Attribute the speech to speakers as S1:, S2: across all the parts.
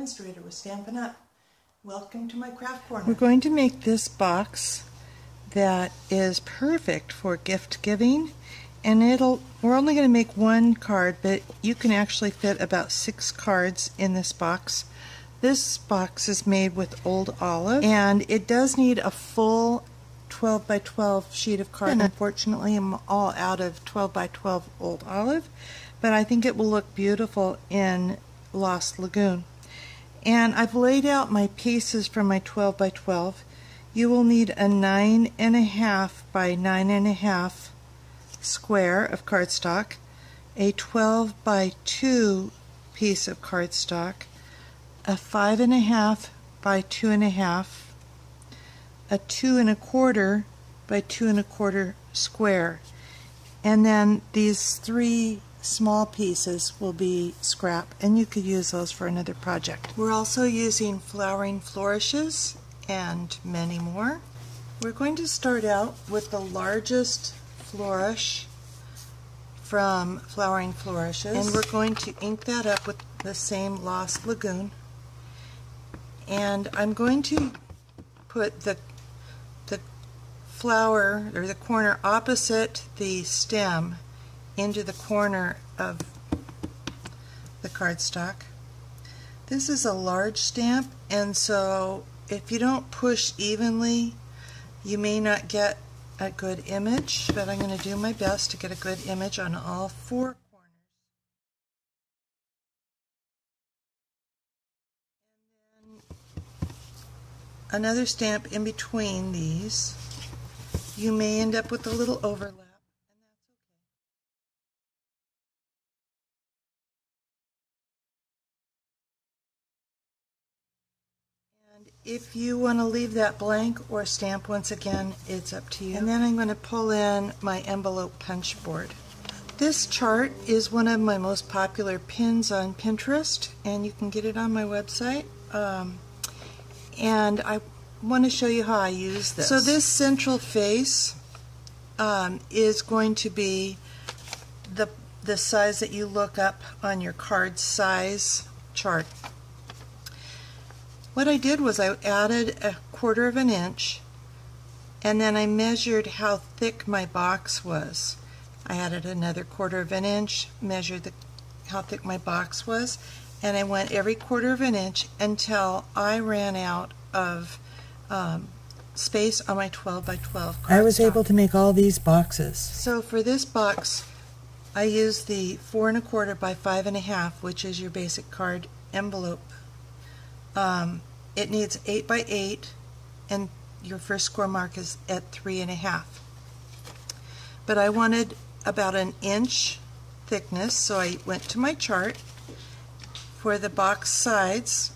S1: demonstrator with Stampin' Up! Welcome to my craft corner.
S2: We're going to make this box that is perfect for gift giving, and we're only going to make one card, but you can actually fit about 6 cards in this box. This box is made with old olive, and it does need a full 12 by 12 sheet of card. And unfortunately, I'm all out of 12 by 12 old olive, but I think it will look beautiful in Lost Lagoon. And I've laid out my pieces for my 12 by 12. You will need a 9.5 by 9.5 square of cardstock, a 12 by 2 piece of cardstock, a 5.5 by 2.5, a 2.25 by 2.25 square, and then these 3 small pieces will be scrap, and you could use those for another project. We're also using flowering flourishes and many more. We're going to start out with the largest flourish from Flowering Flourishes, and we're going to ink that up with the same Lost Lagoon, and I'm going to put the flower, or the corner opposite the stem, into the corner of the cardstock. This is a large stamp, and so if you don't push evenly, you may not get a good image, but I'm going to do my best to get a good image on all 4 corners. And then another stamp in between these. You may end up with a little overlap. If you want to leave that blank or stamp once again, it's up to you. And then I'm going to pull in my envelope punch board. This chart is one of my most popular pins on Pinterest, and you can get it on my website. And I want to show you how I use this. So this central face is going to be the size that you look up on your card size chart. What I did was I added 1/4 of an inch, and then I measured how thick my box was. I added another 1/4 of an inch, measured how thick my box was, and I went every 1/4 of an inch until I ran out of space on my 12 by 12 cardstock. I was able to make all these boxes. So for this box, I used the 4.25 by 5.5, which is your basic card envelope. It needs 8 by 8, and your first score mark is at 3.5. But I wanted about an inch thickness, so I went to my chart. For the box sides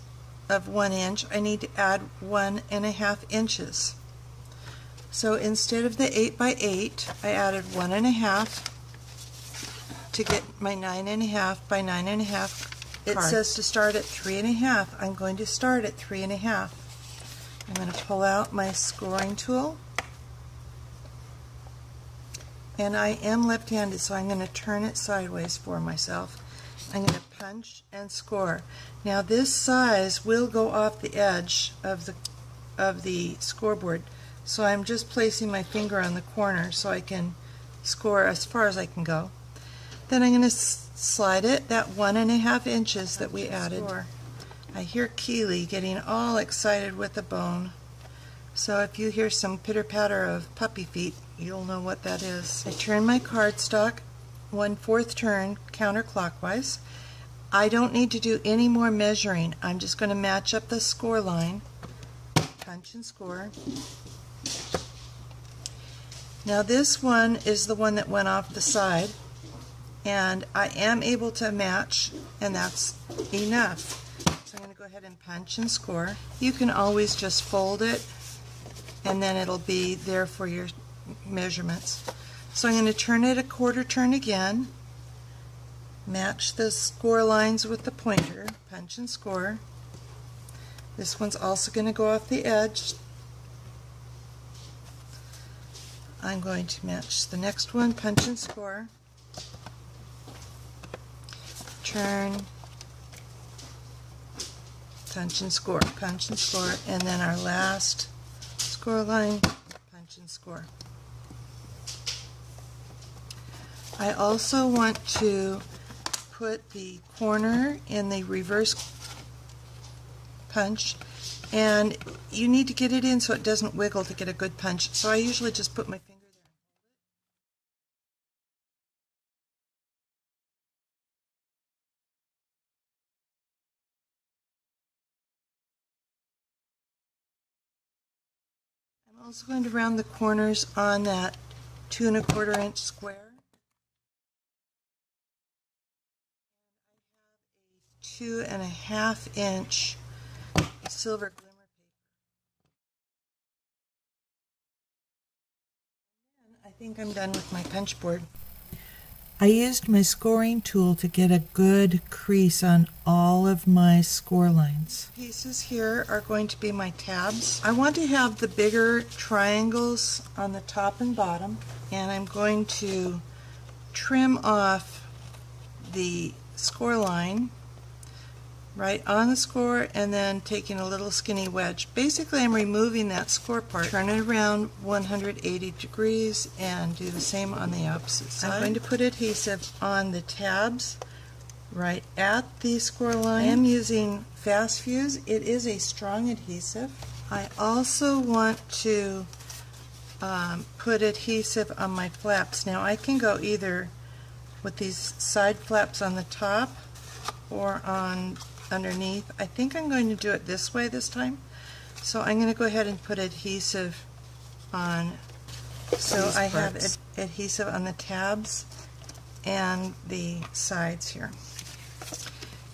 S2: of 1 inch, I need to add 1.5 inches. So instead of the 8 by 8, I added 1.5 to get my 9.5 by 9.5. It says to start at 3.5. I'm going to start at 3.5. I'm going to pull out my scoring tool, and I am left-handed, so I'm going to turn it sideways for myself. I'm going to punch and score. Now this size will go off the edge of the scoreboard, so I'm just placing my finger on the corner so I can score as far as I can go. Then I'm going to slide it, that 1.5 inches that we added. I hear Keely getting all excited with the bone. So if you hear some pitter-patter of puppy feet, you'll know what that is. I turn my cardstock 1/4 turn counterclockwise. I don't need to do any more measuring. I'm just going to match up the score line, punch and score. Now this one is the one that went off the side, and I am able to match, and that's enough. So I'm going to go ahead and punch and score. You can always just fold it, and then it'll be there for your measurements. So I'm going to turn it 1/4 turn again, match the score lines with the pointer, punch and score. This one's also going to go off the edge. I'm going to match the next one, punch and score. Turn, punch and score, and then our last score line, punch and score. I also want to put the corner in the reverse punch, and you need to get it in so it doesn't wiggle to get a good punch. So I usually just put my finger there. I'm also going to round the corners on that 2 1/4 inch square. 2 1/2 inch silver glimmer paper. And I think I'm done with my punch board.
S1: I used my scoring tool to get a good crease on all of my score lines.
S2: Pieces here are going to be my tabs. I want to have the bigger triangles on the top and bottom, and I'm going to trim off the score line right on the score and then taking a little skinny wedge. Basically, I'm removing that score part, turn it around 180 degrees and do the same on the opposite side. I'm going to put adhesive on the tabs right at the score line. I am using Fast Fuse. It is a strong adhesive. I also want to put adhesive on my flaps. Now I can go either with these side flaps on the top or on underneath. I think I'm going to do it this way this time. So I'm going to go ahead and put adhesive on. So I have adhesive on the tabs and the sides here.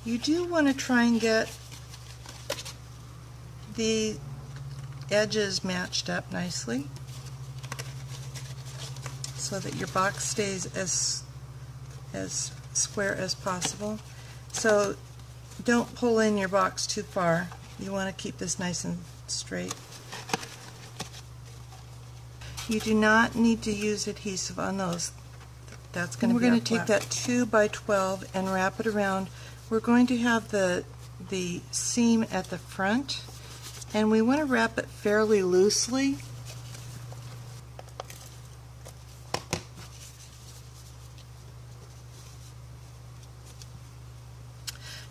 S2: You do want to try and get the edges matched up nicely so that your box stays as square as possible. So don't pull in your box too far. You want to keep this nice and straight. You do not need to use adhesive on those. That's going to be. We're going to take that 2 by 12 and wrap it around. We're going to have the seam at the front, and we want to wrap it fairly loosely.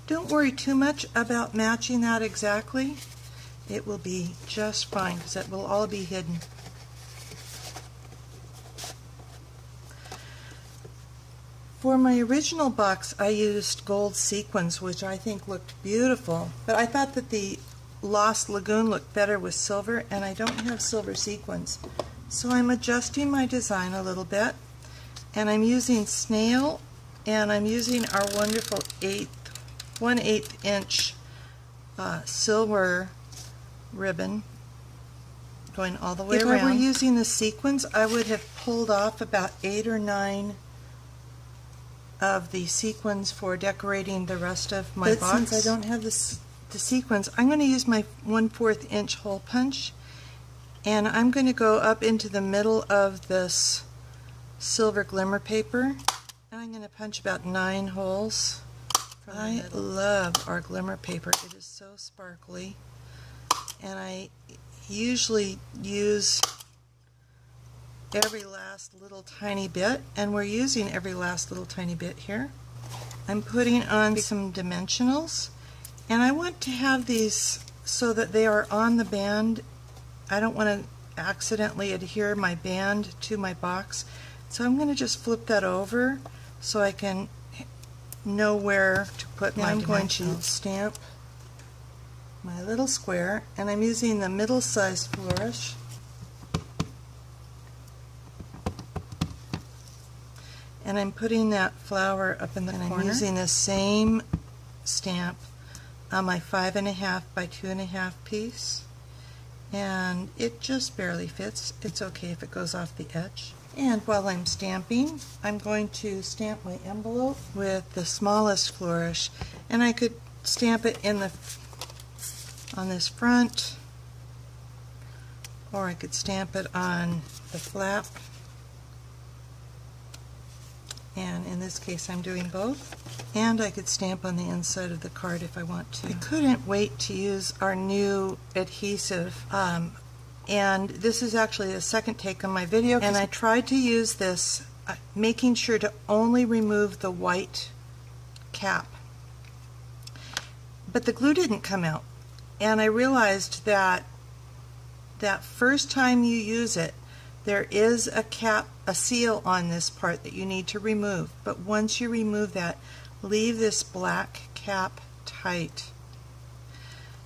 S2: Don't worry too much about matching that exactly. It will be just fine because it will all be hidden. For my original box, I used gold sequins, which I think looked beautiful, but I thought that the Lost Lagoon looked better with silver, and I don't have silver sequins. So I'm adjusting my design a little bit, and I'm using snail, and I'm using our wonderful 1/8 inch silver ribbon going all the way around. If I were using the sequins, I would have pulled off about 8 or 9 of the sequins for decorating the rest of my box. Since I don't have the sequins, I'm going to use my 1/4 inch hole punch, and I'm going to go up into the middle of this silver glimmer paper, and I'm going to punch about 9 holes. I love our glimmer paper. It is so sparkly, and I usually use every last little tiny bit, and we're using every last little tiny bit here. I'm putting on some dimensionals, and I want to have these so that they are on the band. I don't want to accidentally adhere my band to my box, so I'm going to just flip that over so I can know where to put my dimensionals. I'm going to stamp my little square, and I'm using the middle-sized flourish. And I'm putting that flower up in the corner. I'm using the same stamp on my 5 1/2 by 2 1/2 piece, and it just barely fits. It's okay if it goes off the edge. And while I'm stamping, I'm going to stamp my envelope with the smallest flourish, and I could stamp it in on this front, or I could stamp it on the flap. and in this case I'm doing both. And I could stamp on the inside of the card if I want to. I couldn't wait to use our new adhesive, and this is actually the second take on my video, and I tried to use this making sure to only remove the white cap, but the glue didn't come out, and I realized that first time you use it, there is a seal on this part that you need to remove, but once you remove that, leave this black cap tight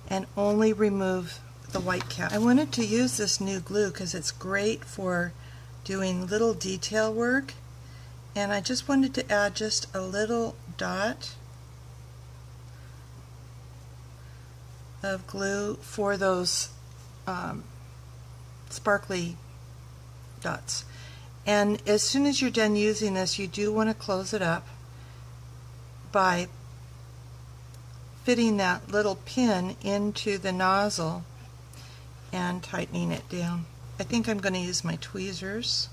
S2: and only remove the white cap. I wanted to use this new glue because it's great for doing little detail work, and I just wanted to add just a little dot of glue for those sparkly dots. And as soon as you're done using this, you do want to close it up by fitting that little pin into the nozzle and tightening it down. I think I'm going to use my tweezers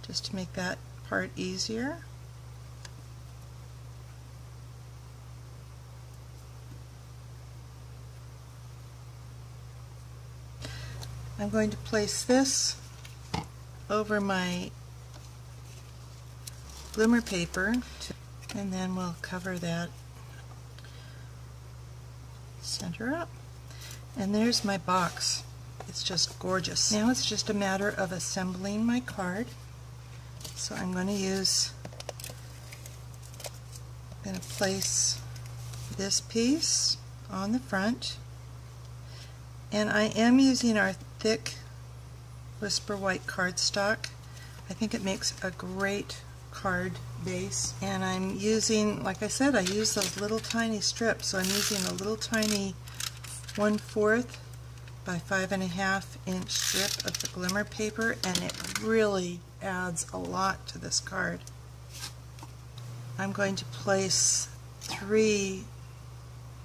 S2: just to make that part easier. I'm going to place this over my glimmer paper, and then we'll cover that center up. And there's my box. It's just gorgeous. Now it's just a matter of assembling my card. So I'm going to place this piece on the front, and I am using our thick Whisper White cardstock. I think it makes a great card base, and I'm using, like I said, I use those little tiny strips, so I'm using a little tiny 1/4 by 5.5 inch strip of the glimmer paper, and it really adds a lot to this card. I'm going to place 3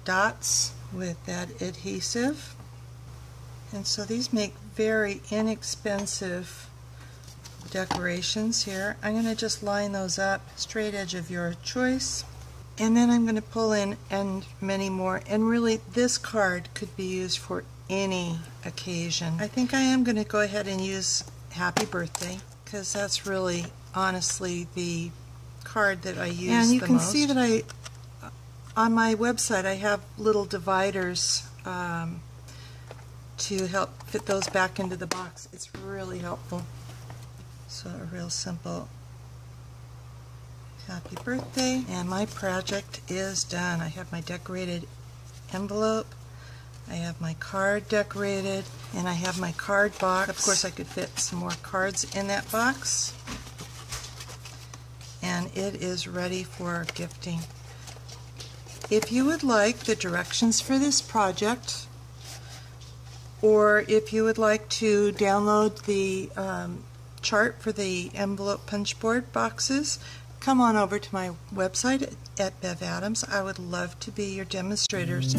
S2: dots with that adhesive, and so these make very inexpensive decorations here. I'm going to just line those up, straight edge of your choice, and then I'm going to pull in and many more, and really this card could be used for any occasion. I think I am going to go ahead and use Happy Birthday, because that's really honestly the card that I use the most. And you can see that on my website I have little dividers to help fit those back into the box. It's really helpful. So a real simple Happy Birthday, and my project is done. I have my decorated envelope, I have my card decorated, and I have my card box. Of course I could fit some more cards in that box, and it is ready for gifting. If you would like the directions for this project, or if you would like to download the chart for the envelope punch board boxes, come on over to my website at Bev Adams. I would love to be your demonstrators.